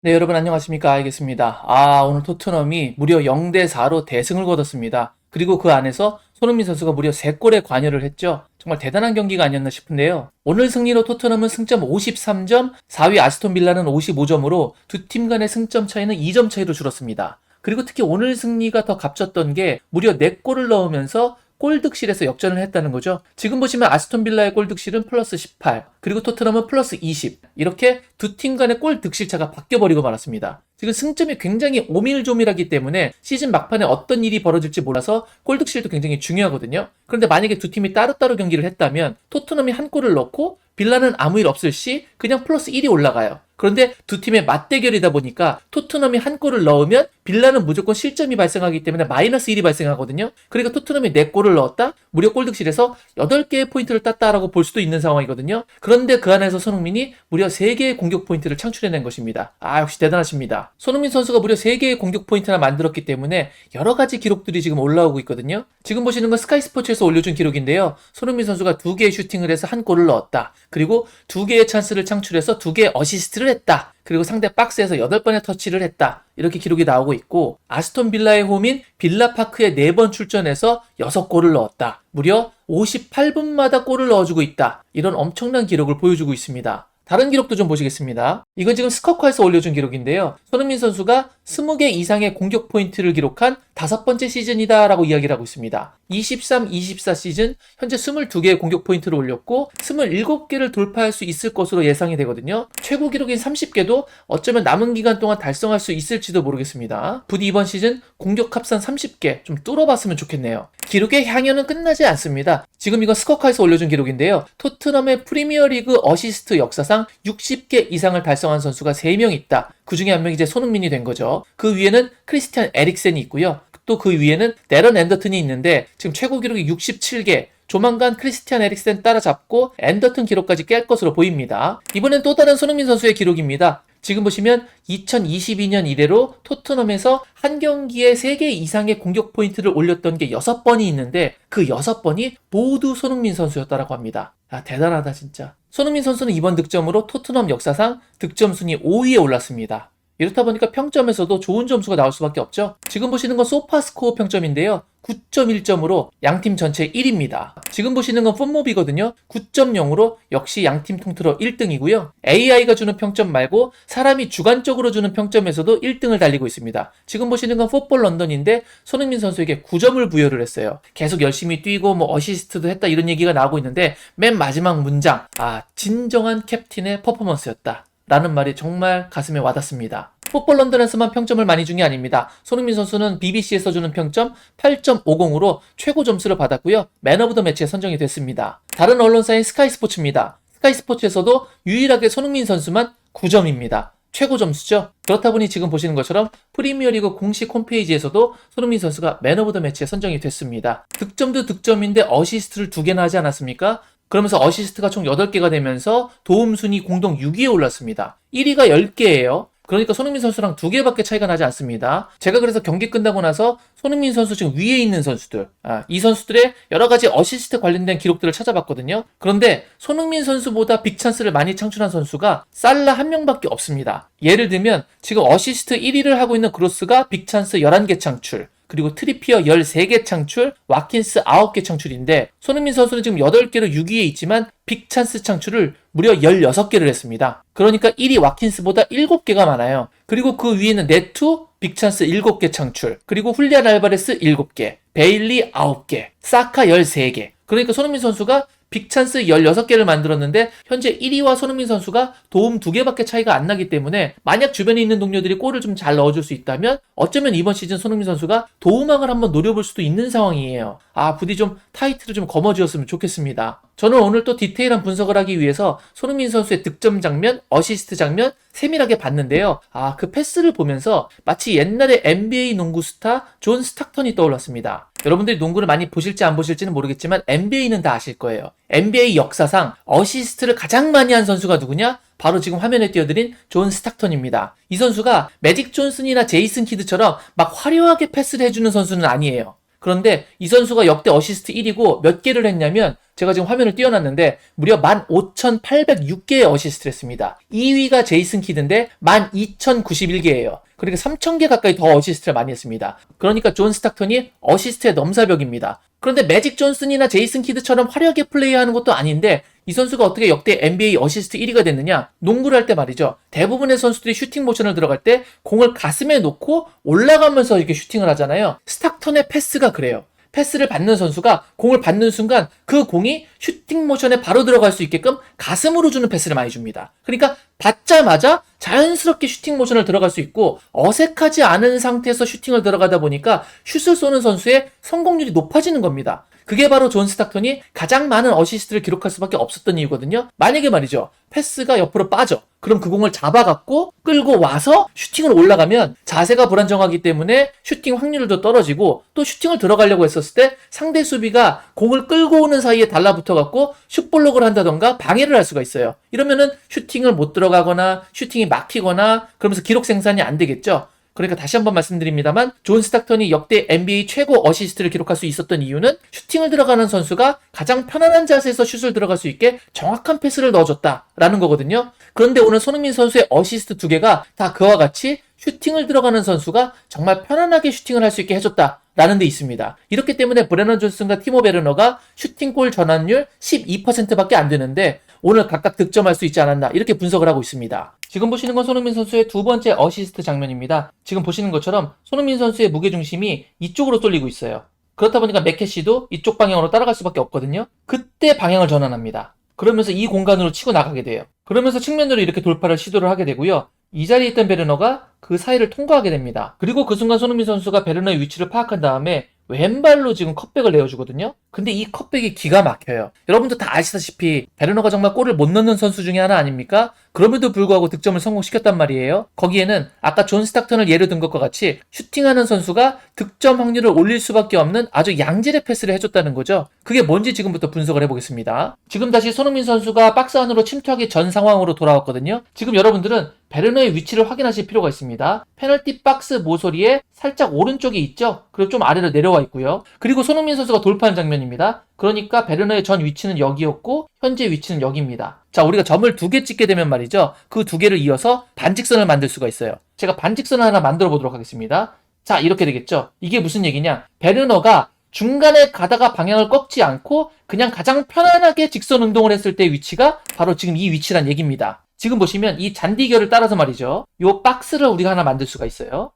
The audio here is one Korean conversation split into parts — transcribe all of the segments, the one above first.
네, 여러분 안녕하십니까? 알겠습니다. 오늘 토트넘이 무려 0대4로 대승을 거뒀습니다. 그리고 그 안에서 손흥민 선수가 무려 3골에 관여를 했죠. 정말 대단한 경기가 아니었나 싶은데요. 오늘 승리로 토트넘은 승점 53점, 4위 아스톤 빌라는 55점으로 두 팀 간의 승점 차이는 2점 차이로 줄었습니다. 그리고 특히 오늘 승리가 더 값졌던 게 무려 4골을 넣으면서 골득실에서 역전을 했다는 거죠. 지금 보시면 아스톤 빌라의 골득실은 플러스 18, 그리고 토트넘은 플러스 20. 이렇게 두 팀 간의 골득실차가 바뀌어버리고 말았습니다. 지금 승점이 굉장히 오밀조밀하기 때문에 시즌 막판에 어떤 일이 벌어질지 몰라서 골득실도 굉장히 중요하거든요. 그런데 만약에 두 팀이 따로따로 경기를 했다면 토트넘이 한 골을 넣고 빌라는 아무 일 없을 시 그냥 플러스 1이 올라가요. 그런데 두 팀의 맞대결이다 보니까 토트넘이 한 골을 넣으면 빌라는 무조건 실점이 발생하기 때문에 마이너스 1이 발생하거든요. 그러니까 토트넘이 4골을 넣었다? 무려 골득실에서 8개의 포인트를 땄다라고 볼 수도 있는 상황이거든요. 그런데 그 안에서 손흥민이 무려 3개의 공격 포인트를 창출해낸 것입니다. 역시 대단하십니다. 손흥민 선수가 무려 3개의 공격 포인트나 만들었기 때문에 여러 가지 기록들이 지금 올라오고 있거든요. 지금 보시는 건 스카이 스포츠에서 올려준 기록인데요. 손흥민 선수가 2개의 슈팅을 해서 한 골을 넣었다. 그리고 2개의 찬스를 창출해서 2개의 어시스트를 했다. 그리고 상대 박스에서 8번의 터치를 했다. 이렇게 기록이 나오고 있고, 아스톤 빌라의 홈인 빌라파크에 4번 출전해서 6골을 넣었다. 무려 58분마다 골을 넣어주고 있다. 이런 엄청난 기록을 보여주고 있습니다. 다른 기록도 좀 보시겠습니다. 이건 지금 스커커에서 올려준 기록인데요. 손흥민 선수가 20개 이상의 공격 포인트를 기록한 5번째 시즌이다 라고 이야기를 하고 있습니다. 23-24 시즌 현재 22개의 공격 포인트를 올렸고 27개를 돌파할 수 있을 것으로 예상이 되거든요. 최고 기록인 30개도 어쩌면 남은 기간 동안 달성할 수 있을지도 모르겠습니다. 부디 이번 시즌 공격 합산 30개 좀 뚫어봤으면 좋겠네요. 기록의 향연은 끝나지 않습니다. 지금 이건 스커카에서 올려준 기록인데요. 토트넘의 프리미어리그 어시스트 역사상 60개 이상을 달성한 선수가 3명 있다. 그 중에 한 명이 이제 손흥민이 된 거죠. 그 위에는 크리스티안 에릭센이 있고요. 또 그 위에는 데런 앤더튼이 있는데 지금 최고 기록이 67개. 조만간 크리스티안 에릭센 따라잡고 앤더튼 기록까지 깰 것으로 보입니다. 이번엔 또 다른 손흥민 선수의 기록입니다. 지금 보시면 2022년 이래로 토트넘에서 한 경기에 3개 이상의 공격 포인트를 올렸던 게 6번이 있는데 그 6번이 모두 손흥민 선수였다라고 합니다. 대단하다 진짜. 손흥민 선수는 이번 득점으로 토트넘 역사상 득점 순위 5위에 올랐습니다. 이렇다 보니까 평점에서도 좋은 점수가 나올 수밖에 없죠. 지금 보시는 건 소파스코어 평점인데요. 9.1점으로 양팀 전체 1위입니다. 지금 보시는 건 폼몹이거든요. 9.0으로 역시 양팀 통틀어 1등이고요. AI가 주는 평점 말고 사람이 주관적으로 주는 평점에서도 1등을 달리고 있습니다. 지금 보시는 건 풋볼 런던인데 손흥민 선수에게 9점을 부여를 했어요. 계속 열심히 뛰고 어시스트도 했다 이런 얘기가 나오고 있는데 맨 마지막 문장, 진정한 캡틴의 퍼포먼스였다. 라는 말이 정말 가슴에 와닿습니다. 풋볼 런던에서만 평점을 많이 준 게 아닙니다. 손흥민 선수는 BBC에서 주는 평점 8.50으로 최고 점수를 받았고요. 맨 오브 더 매치에 선정이 됐습니다. 다른 언론사인 스카이 스포츠입니다. 스카이 스포츠에서도 유일하게 손흥민 선수만 9점입니다. 최고 점수죠. 그렇다 보니 지금 보시는 것처럼 프리미어리그 공식 홈페이지에서도 손흥민 선수가 맨 오브 더 매치에 선정이 됐습니다. 득점도 득점인데 어시스트를 2개나 하지 않았습니까? 그러면서 어시스트가 총 8개가 되면서 도움 순위 공동 6위에 올랐습니다. 1위가 10개예요. 그러니까 손흥민 선수랑 2개밖에 차이가 나지 않습니다. 제가 그래서 경기 끝나고 나서 손흥민 선수 지금 위에 있는 선수들, 이 선수들의 여러 가지 어시스트 관련된 기록들을 찾아봤거든요. 그런데 손흥민 선수보다 빅찬스를 많이 창출한 선수가 살라 한 명밖에 없습니다. 예를 들면 지금 어시스트 1위를 하고 있는 그로스가 빅찬스 11개 창출, 그리고 트리피어 13개 창출, 와킨스 9개 창출인데 손흥민 선수는 지금 8개로 6위에 있지만 빅찬스 창출을 무려 16개를 했습니다. 그러니까 1위 와킨스보다 7개가 많아요. 그리고 그 위에는 네투, 빅찬스 7개 창출, 그리고 훌리안 알바레스 7개, 베일리 9개, 사카 13개. 그러니까 손흥민 선수가 빅찬스 16개를 만들었는데 현재 1위와 손흥민 선수가 도움 2개밖에 차이가 안 나기 때문에 만약 주변에 있는 동료들이 골을 좀 잘 넣어줄 수 있다면 어쩌면 이번 시즌 손흥민 선수가 도움왕을 한번 노려볼 수도 있는 상황이에요. 부디 좀 타이틀을 좀 거머쥐었으면 좋겠습니다. 저는 오늘 또 디테일한 분석을 하기 위해서 손흥민 선수의 득점 장면, 어시스트 장면 세밀하게 봤는데요. 그 패스를 보면서 마치 옛날에 NBA 농구 스타 존 스탁턴이 떠올랐습니다. 여러분들이 농구를 많이 보실지 안 보실지는 모르겠지만 NBA는 다 아실 거예요. NBA 역사상 어시스트를 가장 많이 한 선수가 누구냐? 바로 지금 화면에 띄워드린 존 스탁턴입니다. 이 선수가 매직 존슨이나 제이슨 키드처럼 막 화려하게 패스를 해주는 선수는 아니에요. 그런데 이 선수가 역대 어시스트 1위고 몇 개를 했냐면 제가 지금 화면을 띄워놨는데 무려 15,806개의 어시스트를 했습니다. 2위가 제이슨 키드인데 12,091개예요. 그러니까 3,000개 가까이 더 어시스트를 많이 했습니다. 그러니까 존 스타크턴이 어시스트의 넘사벽입니다. 그런데 매직 존슨이나 제이슨 키드처럼 화려하게 플레이하는 것도 아닌데 이 선수가 어떻게 역대 NBA 어시스트 1위가 됐느냐? 농구를 할 때 말이죠. 대부분의 선수들이 슈팅 모션을 들어갈 때 공을 가슴에 놓고 올라가면서 이렇게 슈팅을 하잖아요. 스타크턴의 패스가 그래요. 패스를 받는 선수가 공을 받는 순간 그 공이 슈팅 모션에 바로 들어갈 수 있게끔 가슴으로 주는 패스를 많이 줍니다. 그러니까 받자마자 자연스럽게 슈팅 모션을 들어갈 수 있고 어색하지 않은 상태에서 슈팅을 들어가다 보니까 슛을 쏘는 선수의 성공률이 높아지는 겁니다. 그게 바로 존 스타크턴이 가장 많은 어시스트를 기록할 수밖에 없었던 이유거든요. 만약에 말이죠. 패스가 옆으로 빠져. 그럼 그 공을 잡아갖고 끌고 와서 슈팅을 올라가면 자세가 불안정하기 때문에 슈팅 확률도 떨어지고 또 슈팅을 들어가려고 했었을 때 상대 수비가 공을 끌고 오는 사이에 달라붙어갖고 슛블록을 한다던가 방해를 할 수가 있어요. 이러면은 슈팅을 못 들어가거나 슈팅이 막히거나 그러면서 기록 생산이 안 되겠죠. 그러니까 다시 한번 말씀드립니다만 존 스타크턴이 역대 NBA 최고 어시스트를 기록할 수 있었던 이유는 슈팅을 들어가는 선수가 가장 편안한 자세에서 슛을 들어갈 수 있게 정확한 패스를 넣어줬다라는 거거든요. 그런데 오늘 손흥민 선수의 어시스트 2개가 다 그와 같이 슈팅을 들어가는 선수가 정말 편안하게 슈팅을 할 수 있게 해줬다라는 데 있습니다. 이렇기 때문에 브레넌 존슨과 티모 베르너가 슈팅골 전환율 12%밖에 안 되는데 오늘 각각 득점할 수 있지 않았나 이렇게 분석을 하고 있습니다. 지금 보시는 건 손흥민 선수의 두 번째 어시스트 장면입니다. 지금 보시는 것처럼 손흥민 선수의 무게중심이 이쪽으로 쏠리고 있어요. 그렇다 보니까 메케시도 이쪽 방향으로 따라갈 수밖에 없거든요. 그때 방향을 전환합니다. 그러면서 이 공간으로 치고 나가게 돼요. 그러면서 측면으로 이렇게 돌파를 시도를 하게 되고요. 이 자리에 있던 베르너가 그 사이를 통과하게 됩니다. 그리고 그 순간 손흥민 선수가 베르너의 위치를 파악한 다음에 왼발로 지금 컷백을 내어주거든요. 근데 이 컷백이 기가 막혀요. 여러분도 다 아시다시피 베르너가 정말 골을 못 넣는 선수 중에 하나 아닙니까? 그럼에도 불구하고 득점을 성공시켰단 말이에요. 거기에는 아까 존 스타크턴을 예로 든 것과 같이 슈팅하는 선수가 득점 확률을 올릴 수밖에 없는 아주 양질의 패스를 해줬다는 거죠. 그게 뭔지 지금부터 분석을 해보겠습니다. 지금 다시 손흥민 선수가 박스 안으로 침투하기 전 상황으로 돌아왔거든요. 지금 여러분들은 베르너의 위치를 확인하실 필요가 있습니다. 페널티 박스 모서리에 살짝 오른쪽에 있죠? 그리고 좀 아래로 내려와 있고요. 그리고 손흥민 선수가 돌파한 장면입니다. 그러니까 베르너의 전 위치는 여기였고 현재 위치는 여기입니다. 자, 우리가 점을 2개 찍게 되면 말이죠. 그 2개를 이어서 반직선을 만들 수가 있어요. 제가 반직선을 하나 만들어 보도록 하겠습니다. 자, 이렇게 되겠죠. 이게 무슨 얘기냐? 베르너가 중간에 가다가 방향을 꺾지 않고 그냥 가장 편안하게 직선 운동을 했을 때의 위치가 바로 지금 이 위치란 얘기입니다. 지금 보시면 이 잔디결을 따라서 말이죠. 요 박스를 우리가 하나 만들 수가 있어요.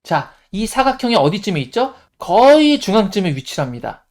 자, 이 사각형이 어디쯤에 있죠? 거의 중앙쯤에 위치합니다.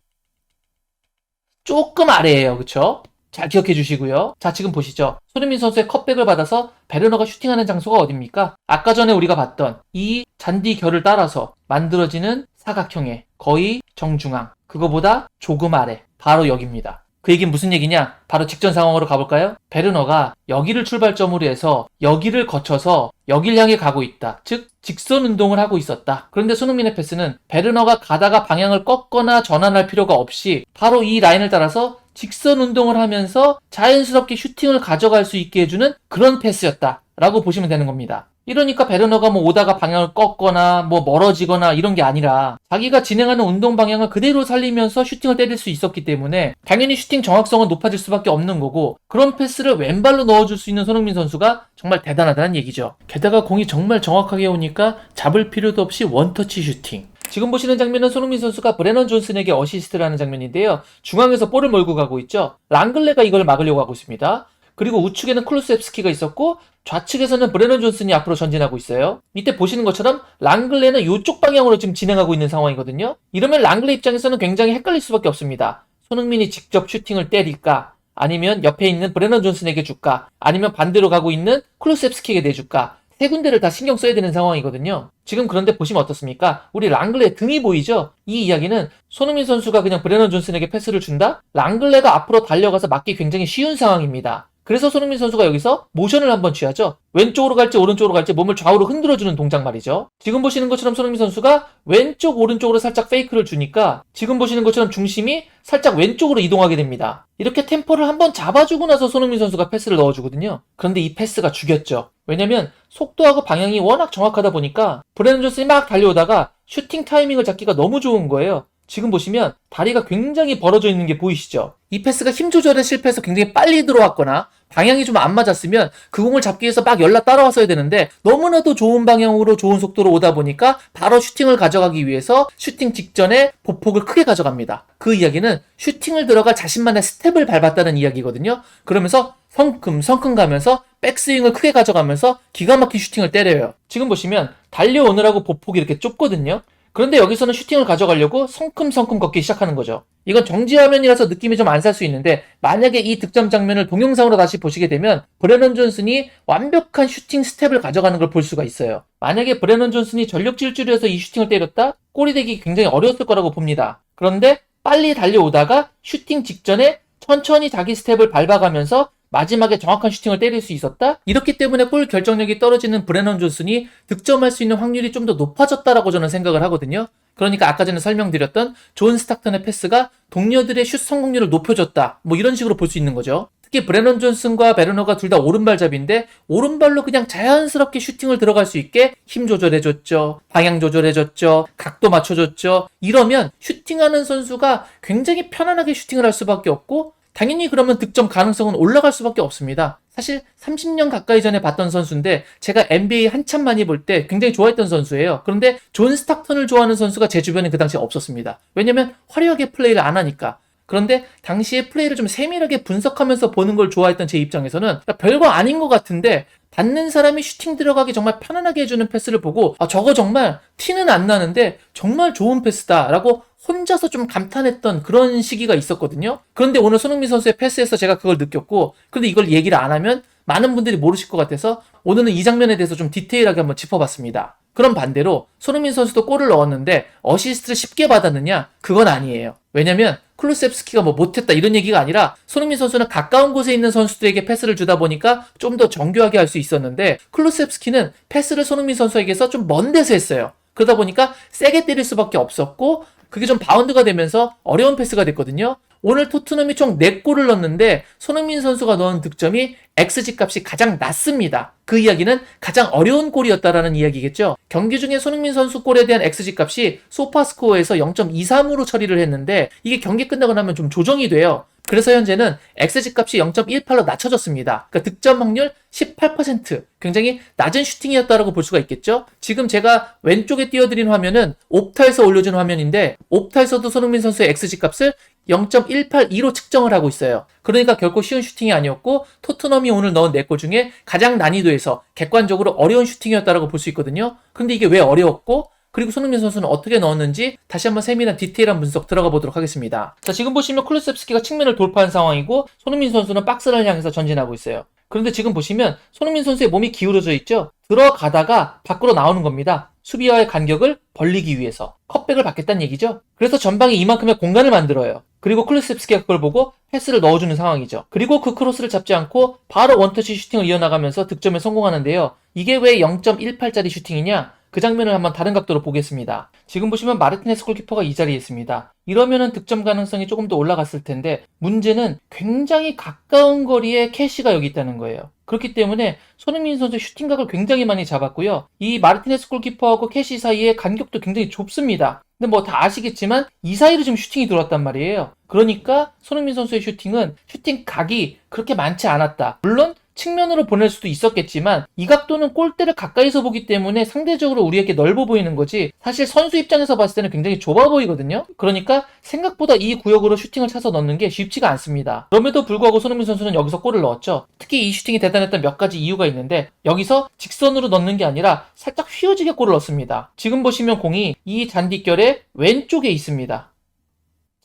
조금 아래에요. 그쵸? 잘 기억해 주시고요. 자, 지금 보시죠. 손흥민 선수의 컷백을 받아서 베르너가 슈팅하는 장소가 어딥니까? 아까 전에 우리가 봤던 이 잔디결을 따라서 만들어지는 사각형의 거의 정중앙. 그거보다 조금 아래. 바로 여기입니다. 그 얘기는 무슨 얘기냐? 바로 직전 상황으로 가볼까요? 베르너가 여기를 출발점으로 해서 여기를 거쳐서 여길 향해 가고 있다. 즉 직선 운동을 하고 있었다. 그런데 손흥민의 패스는 베르너가 가다가 방향을 꺾거나 전환할 필요가 없이 바로 이 라인을 따라서 직선 운동을 하면서 자연스럽게 슈팅을 가져갈 수 있게 해주는 그런 패스였다 라고 보시면 되는 겁니다. 이러니까 베르너가 뭐 오다가 방향을 꺾거나 뭐 멀어지거나 이런 게 아니라 자기가 진행하는 운동 방향을 그대로 살리면서 슈팅을 때릴 수 있었기 때문에 당연히 슈팅 정확성은 높아질 수밖에 없는 거고 그런 패스를 왼발로 넣어줄 수 있는 손흥민 선수가 정말 대단하다는 얘기죠. 게다가 공이 정말 정확하게 오니까 잡을 필요도 없이 원터치 슈팅. 지금 보시는 장면은 손흥민 선수가 브레넌 존슨에게 어시스트를 하는 장면인데요. 중앙에서 볼을 몰고 가고 있죠. 랑글레가 이걸 막으려고 하고 있습니다. 그리고 우측에는 클루셉스키가 있었고 좌측에서는 브레넌 존슨이 앞으로 전진하고 있어요. 이때 보시는 것처럼 랑글레는 이쪽 방향으로 지금 진행하고 있는 상황이거든요. 이러면 랑글레 입장에서는 굉장히 헷갈릴 수밖에 없습니다. 손흥민이 직접 슈팅을 때릴까? 아니면 옆에 있는 브레넌 존슨에게 줄까? 아니면 반대로 가고 있는 클루셉스키에게 내줄까? 세 군데를 다 신경 써야 되는 상황이거든요. 지금 그런데 보시면 어떻습니까? 우리 랑글레 등이 보이죠? 이 이야기는 손흥민 선수가 그냥 브레넌 존슨에게 패스를 준다? 랑글레가 앞으로 달려가서 맞기 굉장히 쉬운 상황입니다. 그래서 손흥민 선수가 여기서 모션을 한번 취하죠. 왼쪽으로 갈지 오른쪽으로 갈지 몸을 좌우로 흔들어주는 동작 말이죠. 지금 보시는 것처럼 손흥민 선수가 왼쪽 오른쪽으로 살짝 페이크를 주니까 지금 보시는 것처럼 중심이 살짝 왼쪽으로 이동하게 됩니다. 이렇게 템포를 한번 잡아주고 나서 손흥민 선수가 패스를 넣어주거든요. 그런데 이 패스가 죽였죠. 왜냐면 속도하고 방향이 워낙 정확하다 보니까 브레넌 존슨이 막 달려오다가 슈팅 타이밍을 잡기가 너무 좋은 거예요. 지금 보시면 다리가 굉장히 벌어져 있는 게 보이시죠? 이 패스가 힘 조절에 실패해서 굉장히 빨리 들어왔거나 방향이 좀 안 맞았으면 그 공을 잡기 위해서 막 연락 따라왔어야 되는데 너무나도 좋은 방향으로 좋은 속도로 오다 보니까 바로 슈팅을 가져가기 위해서 슈팅 직전에 보폭을 크게 가져갑니다. 그 이야기는 슈팅을 들어갈 자신만의 스텝을 밟았다는 이야기거든요. 그러면서 성큼 가면서 백스윙을 크게 가져가면서 기가 막힌 슈팅을 때려요. 지금 보시면 달려오느라고 보폭이 이렇게 좁거든요. 그런데 여기서는 슈팅을 가져가려고 성큼성큼 걷기 시작하는 거죠. 이건 정지화면이라서 느낌이 좀 안 살 수 있는데 만약에 이 득점 장면을 동영상으로 다시 보시게 되면 브레넌 존슨이 완벽한 슈팅 스텝을 가져가는 걸 볼 수가 있어요. 만약에 브레넌 존슨이 전력 질주를 해서 이 슈팅을 때렸다? 골이 되기 굉장히 어려웠을 거라고 봅니다. 그런데 빨리 달려오다가 슈팅 직전에 천천히 자기 스텝을 밟아가면서 마지막에 정확한 슈팅을 때릴 수 있었다? 이렇기 때문에 골 결정력이 떨어지는 브레넌 존슨이 득점할 수 있는 확률이 좀 더 높아졌다라고 저는 생각을 하거든요. 그러니까 아까 전에 설명드렸던 존 스탁턴의 패스가 동료들의 슛 성공률을 높여줬다. 뭐 이런 식으로 볼 수 있는 거죠. 특히 브레넌 존슨과 베르너가 둘 다 오른발잡이인데 오른발로 그냥 자연스럽게 슈팅을 들어갈 수 있게 힘 조절해줬죠. 방향 조절해줬죠. 각도 맞춰줬죠. 이러면 슈팅하는 선수가 굉장히 편안하게 슈팅을 할 수밖에 없고 당연히 그러면 득점 가능성은 올라갈 수밖에 없습니다. 사실 30년 가까이 전에 봤던 선수인데 제가 NBA 한참 많이 볼 때 굉장히 좋아했던 선수예요. 그런데 존 스탁턴을 좋아하는 선수가 제 주변에 그 당시에 없었습니다. 왜냐면 화려하게 플레이를 안 하니까. 그런데 당시에 플레이를 좀 세밀하게 분석하면서 보는 걸 좋아했던 제 입장에서는 별거 아닌 것 같은데 받는 사람이 슈팅 들어가기 정말 편안하게 해주는 패스를 보고 저거 정말 티는 안 나는데 정말 좋은 패스다라고 혼자서 좀 감탄했던 그런 시기가 있었거든요. 그런데 오늘 손흥민 선수의 패스에서 제가 그걸 느꼈고 근데 이걸 얘기를 안 하면 많은 분들이 모르실 것 같아서 오늘은 이 장면에 대해서 좀 디테일하게 한번 짚어봤습니다. 그럼 반대로 손흥민 선수도 골을 넣었는데 어시스트를 쉽게 받았느냐? 그건 아니에요. 왜냐면 클루셉스키가 뭐 못했다 이런 얘기가 아니라 손흥민 선수는 가까운 곳에 있는 선수들에게 패스를 주다 보니까 좀 더 정교하게 할 수 있었는데 클루셉스키는 패스를 손흥민 선수에게서 좀 먼 데서 했어요. 그러다 보니까 세게 때릴 수밖에 없었고 그게 좀 바운드가 되면서 어려운 패스가 됐거든요. 오늘 토트넘이 총 4골을 넣었는데 손흥민 선수가 넣은 득점이 XG 값이 가장 낮습니다. 그 이야기는 가장 어려운 골이었다라는 이야기겠죠. 경기 중에 손흥민 선수 골에 대한 XG 값이 소파스코어에서 0.23으로 처리를 했는데 이게 경기 끝나고 나면 좀 조정이 돼요. 그래서 현재는 XG 값이 0.18로 낮춰졌습니다. 그러니까 득점 확률 18%. 굉장히 낮은 슈팅이었다라고 볼 수가 있겠죠. 지금 제가 왼쪽에 띄워드린 화면은 옵타에서 올려준 화면인데 옵타에서도 손흥민 선수의 XG 값을 0.182로 측정을 하고 있어요. 그러니까 결코 쉬운 슈팅이 아니었고 토트넘이 오늘 넣은 4골 중에 가장 난이도에서 객관적으로 어려운 슈팅이었다라고 볼 수 있거든요. 근데 이게 왜 어려웠고 그리고 손흥민 선수는 어떻게 넣었는지 다시 한번 세밀한 디테일한 분석 들어가 보도록 하겠습니다. 자, 지금 보시면 클루셉스키가 측면을 돌파한 상황이고 손흥민 선수는 박스를 향해서 전진하고 있어요. 그런데 지금 보시면 손흥민 선수의 몸이 기울어져 있죠? 들어가다가 밖으로 나오는 겁니다. 수비와의 간격을 벌리기 위해서 컵백을 받겠다는 얘기죠. 그래서 전방에 이만큼의 공간을 만들어요. 그리고 클루셉스키가 그걸 보고 패스를 넣어주는 상황이죠. 그리고 그 크로스를 잡지 않고 바로 원터치 슈팅을 이어나가면서 득점에 성공하는데요. 이게 왜 0.18짜리 슈팅이냐? 그 장면을 한번 다른 각도로 보겠습니다. 지금 보시면 마르티네스 골키퍼가 이 자리에 있습니다. 이러면은 득점 가능성이 조금 더 올라갔을 텐데 문제는 굉장히 가까운 거리에 캐시가 여기 있다는 거예요. 그렇기 때문에 손흥민 선수의 슈팅각을 굉장히 많이 잡았고요. 이 마르티네스 골키퍼하고 캐시 사이의 간격도 굉장히 좁습니다. 근데 뭐 다 아시겠지만 이 사이로 지금 슈팅이 들어왔단 말이에요. 그러니까 손흥민 선수의 슈팅은 슈팅각이 그렇게 많지 않았다. 물론 측면으로 보낼 수도 있었겠지만 이 각도는 골대를 가까이서 보기 때문에 상대적으로 우리에게 넓어 보이는 거지 사실 선수 입장에서 봤을 때는 굉장히 좁아 보이거든요. 그러니까 생각보다 이 구역으로 슈팅을 차서 넣는 게 쉽지가 않습니다. 그럼에도 불구하고 손흥민 선수는 여기서 골을 넣었죠. 특히 이 슈팅이 대단했던 몇 가지 이유가 있는데 여기서 직선으로 넣는 게 아니라 살짝 휘어지게 골을 넣습니다. 지금 보시면 공이 이 잔디결의 왼쪽에 있습니다.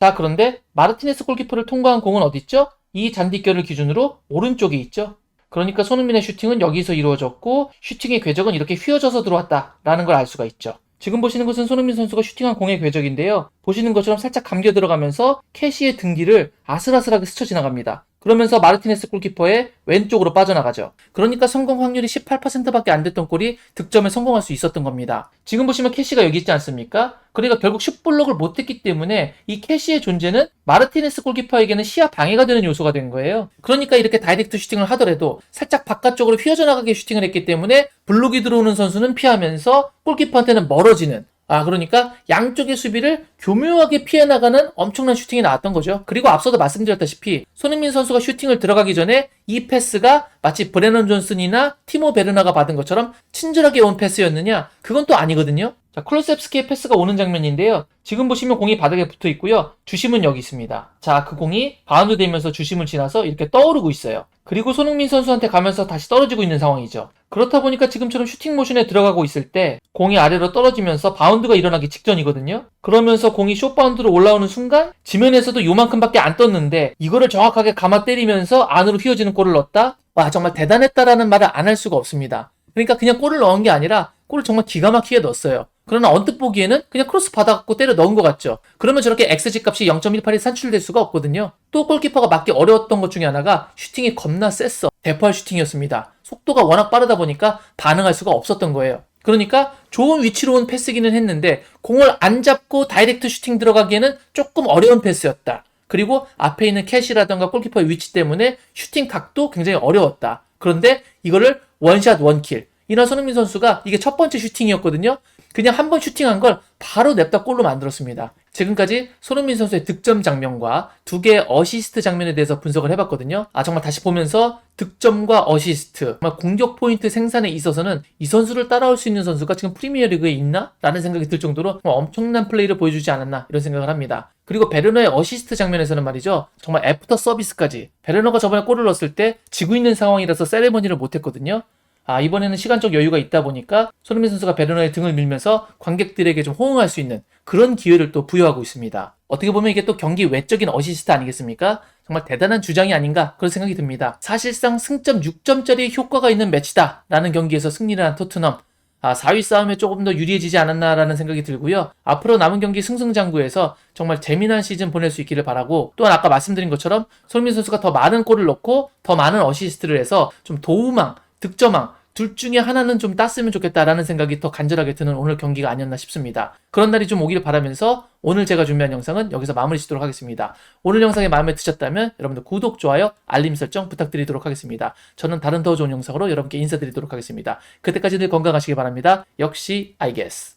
자, 그런데 마르티네스 골키퍼를 통과한 공은 어디 있죠? 이 잔디결을 기준으로 오른쪽에 있죠. 그러니까 손흥민의 슈팅은 여기서 이루어졌고 슈팅의 궤적은 이렇게 휘어져서 들어왔다라는 걸 알 수가 있죠. 지금 보시는 것은 손흥민 선수가 슈팅한 공의 궤적인데요. 보시는 것처럼 살짝 감겨 들어가면서 캐시의 등 뒤를 아슬아슬하게 스쳐 지나갑니다. 그러면서 마르티네스 골키퍼의 왼쪽으로 빠져나가죠. 그러니까 성공 확률이 18%밖에 안 됐던 골이 득점에 성공할 수 있었던 겁니다. 지금 보시면 캐시가 여기 있지 않습니까? 그러니까 결국 슛블록을 못했기 때문에 이 캐시의 존재는 마르티네스 골키퍼에게는 시야 방해가 되는 요소가 된 거예요. 그러니까 이렇게 다이렉트 슈팅을 하더라도 살짝 바깥쪽으로 휘어져 나가게 슈팅을 했기 때문에 블록이 들어오는 선수는 피하면서 골키퍼한테는 멀어지는, 그러니까 양쪽의 수비를 교묘하게 피해 나가는 엄청난 슈팅이 나왔던 거죠. 그리고 앞서도 말씀드렸다시피 손흥민 선수가 슈팅을 들어가기 전에 이 패스가 마치 브레넌 존슨이나 티모 베르나가 받은 것처럼 친절하게 온 패스였느냐? 그건 또 아니거든요. 자, 클로셉스키의 패스가 오는 장면인데요. 지금 보시면 공이 바닥에 붙어 있고요. 주심은 여기 있습니다. 자, 그 공이 바운드 되면서 주심을 지나서 이렇게 떠오르고 있어요. 그리고 손흥민 선수한테 가면서 다시 떨어지고 있는 상황이죠. 그렇다 보니까 지금처럼 슈팅 모션에 들어가고 있을 때 공이 아래로 떨어지면서 바운드가 일어나기 직전이거든요. 그러면서 공이 숏 바운드로 올라오는 순간 지면에서도 요만큼밖에 안 떴는데 이거를 정확하게 감아 때리면서 안으로 휘어지는 골을 넣었다? 와, 정말 대단했다라는 말을 안 할 수가 없습니다. 그러니까 그냥 골을 넣은 게 아니라 골을 정말 기가 막히게 넣었어요. 그러나 언뜻 보기에는 그냥 크로스 받아갖고 때려 넣은 것 같죠. 그러면 저렇게 XG 값이 0.18이 산출될 수가 없거든요. 또 골키퍼가 막기 어려웠던 것 중에 하나가 슈팅이 겁나 셌어. 대포할 슈팅이었습니다. 속도가 워낙 빠르다 보니까 반응할 수가 없었던 거예요. 그러니까 좋은 위치로 온 패스기는 했는데 공을 안 잡고 다이렉트 슈팅 들어가기에는 조금 어려운 패스였다. 그리고 앞에 있는 캐시라던가 골키퍼의 위치 때문에 슈팅 각도 굉장히 어려웠다. 그런데 이거를 원샷 원킬. 이날 손흥민 선수가 이게 첫 번째 슈팅이었거든요. 그냥 한 번 슈팅한 걸 바로 냅다 골로 만들었습니다. 지금까지 손흥민 선수의 득점 장면과 2개의 어시스트 장면에 대해서 분석을 해봤거든요. 정말 다시 보면서 득점과 어시스트, 정말 공격 포인트 생산에 있어서는 이 선수를 따라올 수 있는 선수가 지금 프리미어리그에 있나? 라는 생각이 들 정도로 엄청난 플레이를 보여주지 않았나 이런 생각을 합니다. 그리고 베르너의 어시스트 장면에서는 말이죠. 정말 애프터 서비스까지. 베르너가 저번에 골을 넣었을 때 지고 있는 상황이라서 세레머니를 못했거든요. 이번에는 시간적 여유가 있다 보니까 손흥민 선수가 베르너의 등을 밀면서 관객들에게 좀 호응할 수 있는 그런 기회를 또 부여하고 있습니다. 어떻게 보면 이게 또 경기 외적인 어시스트 아니겠습니까? 정말 대단한 주장이 아닌가 그런 생각이 듭니다. 사실상 승점 6점짜리 효과가 있는 매치다 라는 경기에서 승리를 한 토트넘. 4위 싸움에 조금 더 유리해지지 않았나라는 생각이 들고요. 앞으로 남은 경기 승승장구에서 정말 재미난 시즌 보낼 수 있기를 바라고, 또한 아까 말씀드린 것처럼 손흥민 선수가 더 많은 골을 넣고 더 많은 어시스트를 해서 좀 도움왕, 득점왕 둘 중에 하나는 좀 땄으면 좋겠다라는 생각이 더 간절하게 드는 오늘 경기가 아니었나 싶습니다. 그런 날이 좀 오길 바라면서 오늘 제가 준비한 영상은 여기서 마무리 짓도록 하겠습니다. 오늘 영상이 마음에 드셨다면 여러분들 구독, 좋아요, 알림 설정 부탁드리도록 하겠습니다. 저는 다른 더 좋은 영상으로 여러분께 인사드리도록 하겠습니다. 그때까지 늘 건강하시기 바랍니다. 역시 I guess.